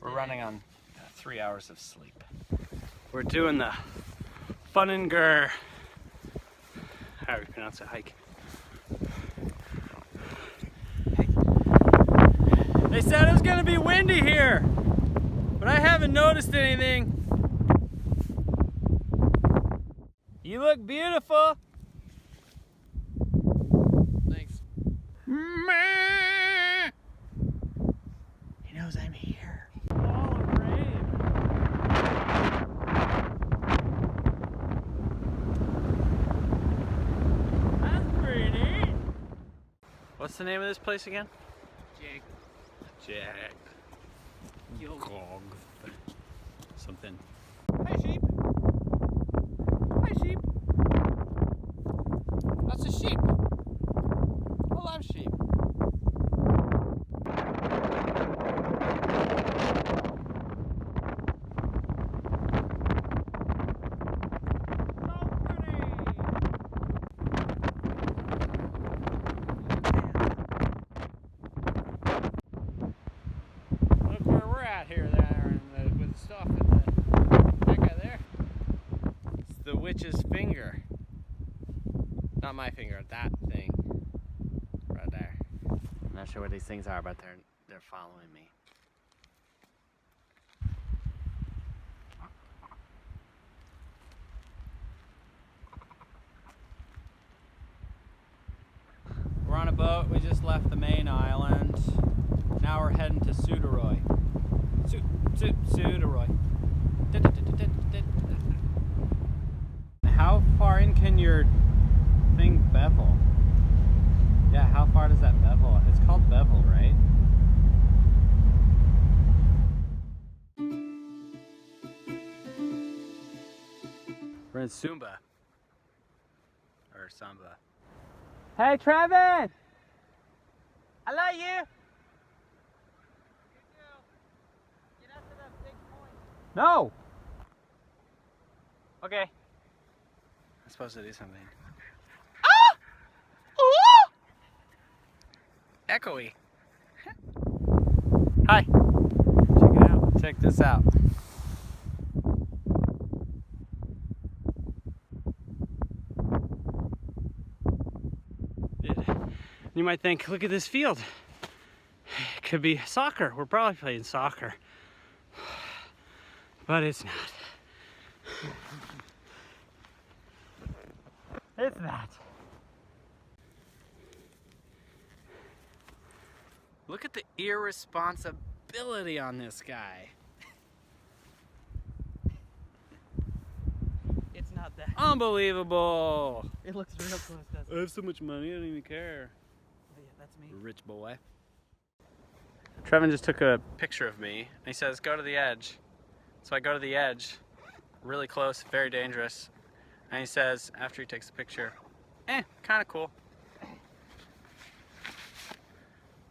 We're running on 3 hours of sleep. We're doing the Funninger, how do you pronounce it, hike. They said it was gonna be windy here, but I haven't noticed anything. You look beautiful. Thanks. He knows I'm here. What's the name of this place again? Jag. Gog. Something. Hi, sheep. Hi, sheep. That's a sheep. I love sheep. Witch's finger. Not my finger, that thing. Right there. I'm not sure what these things are, but they're following me. We're on a boat, we just left the main island. Now we're heading to Suðuroy. Suðuroy. How far in can your thing bevel? Yeah, how far does that bevel? It's called bevel, right? We're in Sumba. Or Samba. Hey, Trevin! I love you! Get up to that big point. No! Okay. I'm supposed to do something. Ah! Oh! Echoey. Hi. Check it out. Check this out. You might think, look at this field. It could be soccer. We're probably playing soccer. But it's not. It's not. Look at the irresponsibility on this guy. It's not that. Unbelievable. It looks real close, doesn't it? I have so much money, I don't even care. Oh, yeah, that's me. Rich boy. Trevin just took a picture of me. And he says, go to the edge. So I go to the edge, really close, very dangerous. And he says, after he takes the picture, kind of cool.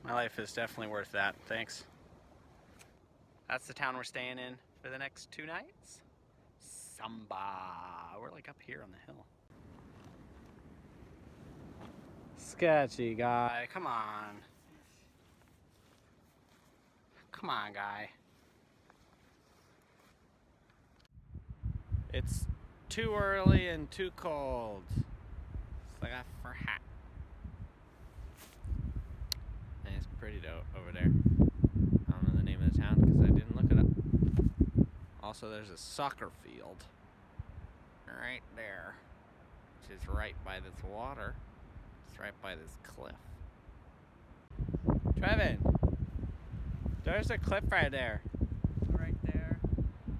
My life is definitely worth that, thanks. That's the town we're staying in for the next 2 nights. Samba. We're like up here on the hill. Sketchy guy, come on. Come on, guy. It's too early and too cold. It's like a fur hat. And it's pretty dope over there. I don't know the name of the town because I didn't look it up. Also, there's a soccer field right there, which is right by this water. It's right by this cliff. Trevin, there's a cliff right there. Right there,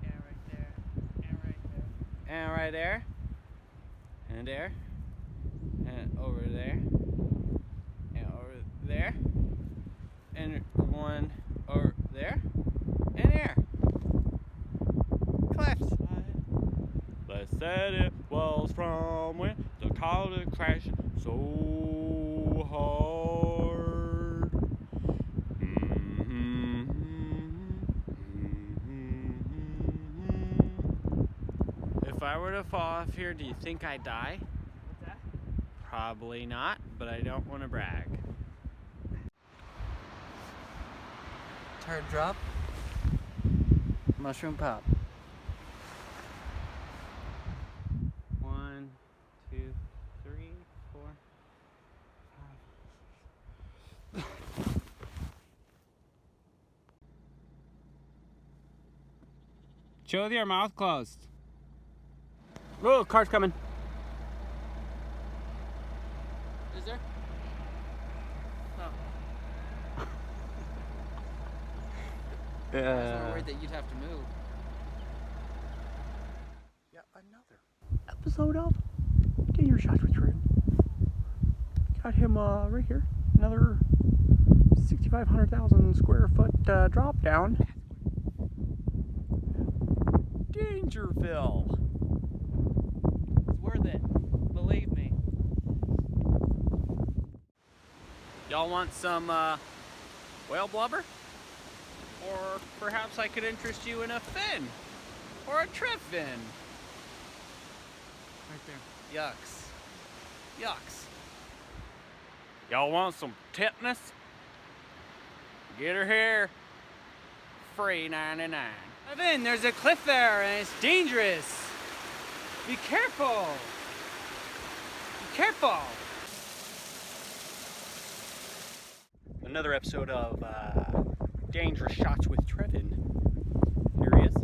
and right there, and right there. And right there, and there, and over there, and over there, and one over there, and there. Cliffs. They said it was from when the cloud crashed so hard. If I were to fall off here, do you think I'd die? What's that? Probably not, but I don't want to brag. Hard drop. Mushroom pop. 1, 2, 3, 4, 5. Chill with your mouth closed. Oh, car's coming. Is there? Oh. I was worried that you'd have to move. Yeah, another episode of Dangerous Shots with Jordan. Got him right here. Another 6,500,000 square foot drop down. Dangerville. It's worth it. Believe me. Y'all want some whale blubber? Or perhaps I could interest you in a fin or a trip fin. Right there. Yucks. Yucks. Y'all want some tetanus? Get her here. Free 99. Evan, there's a cliff there and it's dangerous. Be careful. Be careful. Another episode of Dangerous Shots with Trevin. Here he is.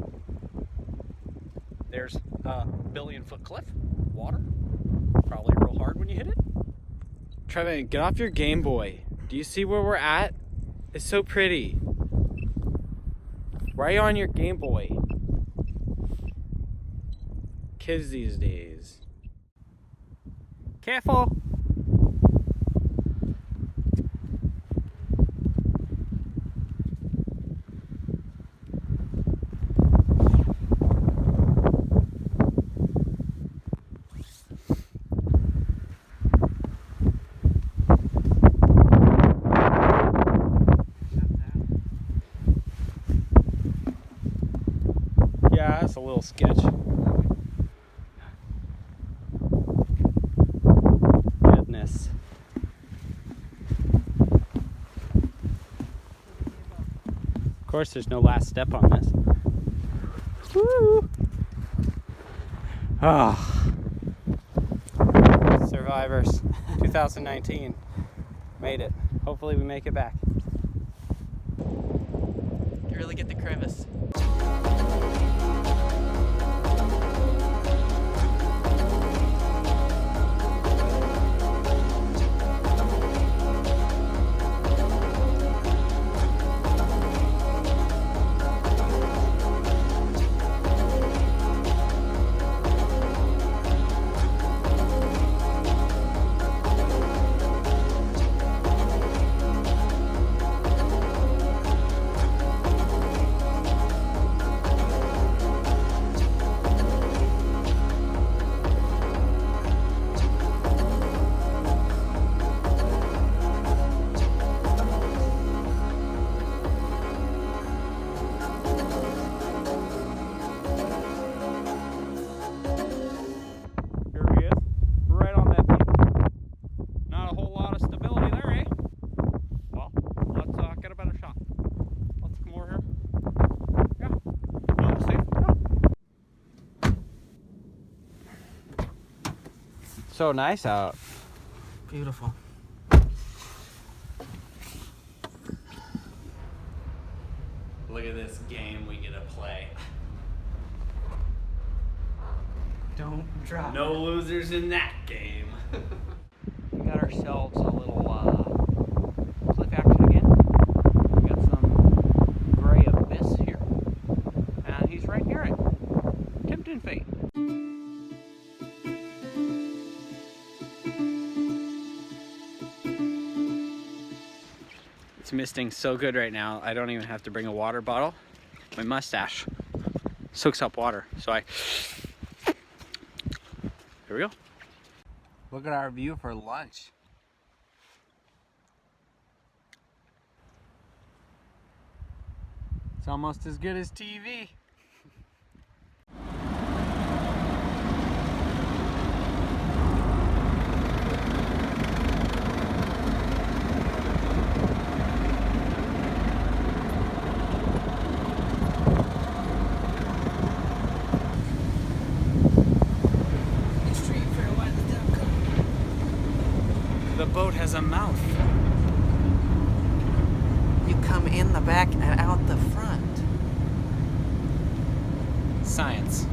There's a billion-foot cliff. Water. Probably real hard when you hit it. Trevin, get off your Game Boy. Do you see where we're at? It's so pretty. Why are you on your Game Boy? Kids these days. Careful. Yeah, that's a little sketch. Goodness. Of course, there's no last step on this. Woo! Ah. Survivors, 2019. Made it. Hopefully we make it back. You really get the crevice. Here he is, right on that peak. Not a whole lot of stability there, eh? Well, let's get a better shot. Let's come over here. Yeah. No, see? Yeah. So nice out. Beautiful. Look at this game we get to play. Don't drop. No losers in that game. We got ourselves a little cliff action again. We got some gray abyss here. And he's right near it. Tempting fate. It's misting so good right now, I don't even have to bring a water bottle. My mustache soaks up water. So here we go. Look at our view for lunch. It's almost as good as TV. boat has a mouth? You come in the back and out the front. Science.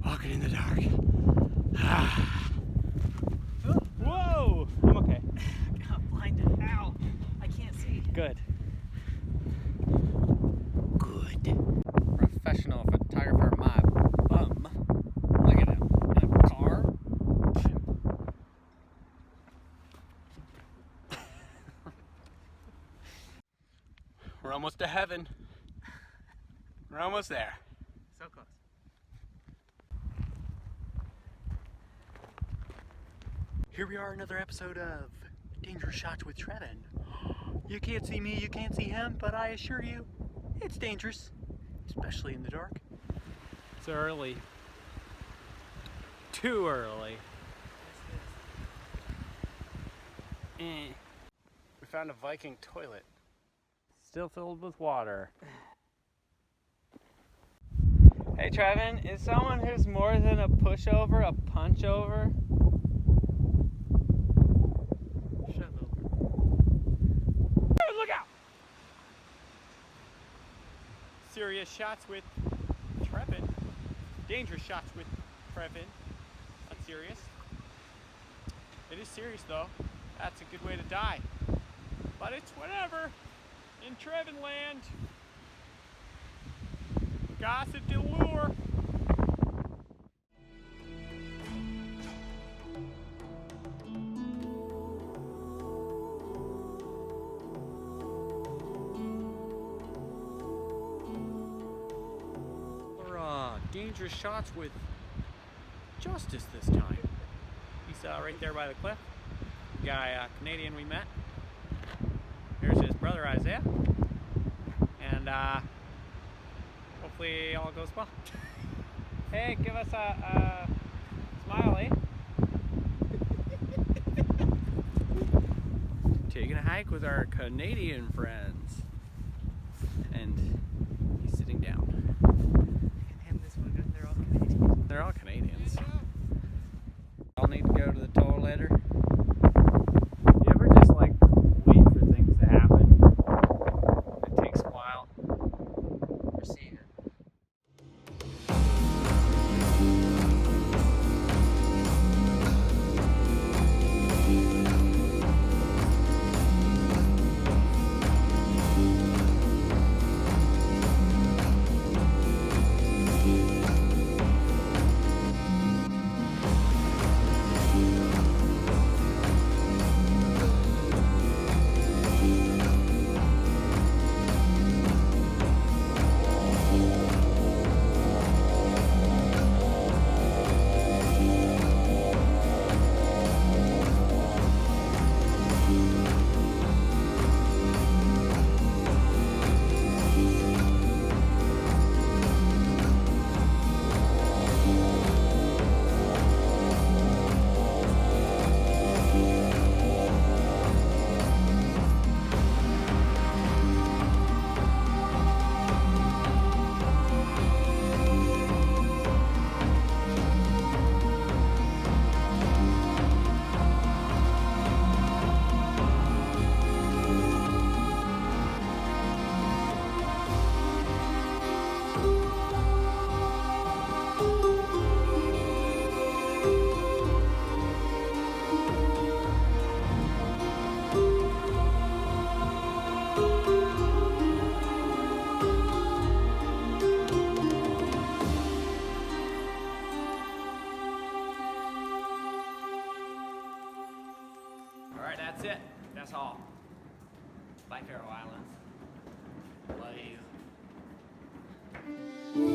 Walking in the dark. Whoa! I'm okay. Got blinded. Ow! I can't see. Good. Professional photographer, my bum. Look at him. In a car. We're almost to heaven. We're almost there. So close. Here we are, another episode of Dangerous Shots with Trevin. You can't see me, you can't see him, but I assure you, it's dangerous, especially in the dark. It's early. Too early. We found a Viking toilet. Still filled with water. Hey Trevin, is someone who's more than a pushover a punchover? Look out! Serious shots with Trevin. Dangerous shots with Trevin. Not serious. It is serious though. That's a good way to die. But it's whatever. In Trevin land. Gossip de lure. Dangerous shots with Justice this time. He's right there by the cliff. The guy, Canadian we met. Here's his brother Isaiah. And hopefully all goes well. Hey, give us a smiley. Taking a hike with our Canadian friends. And he's sitting down. They're all Canadians. I'll need to go to the toilet. You ever just like wait for things to happen? It takes a while. Receive it. That's it. That's all. Bye, Faroe Islands. Love you.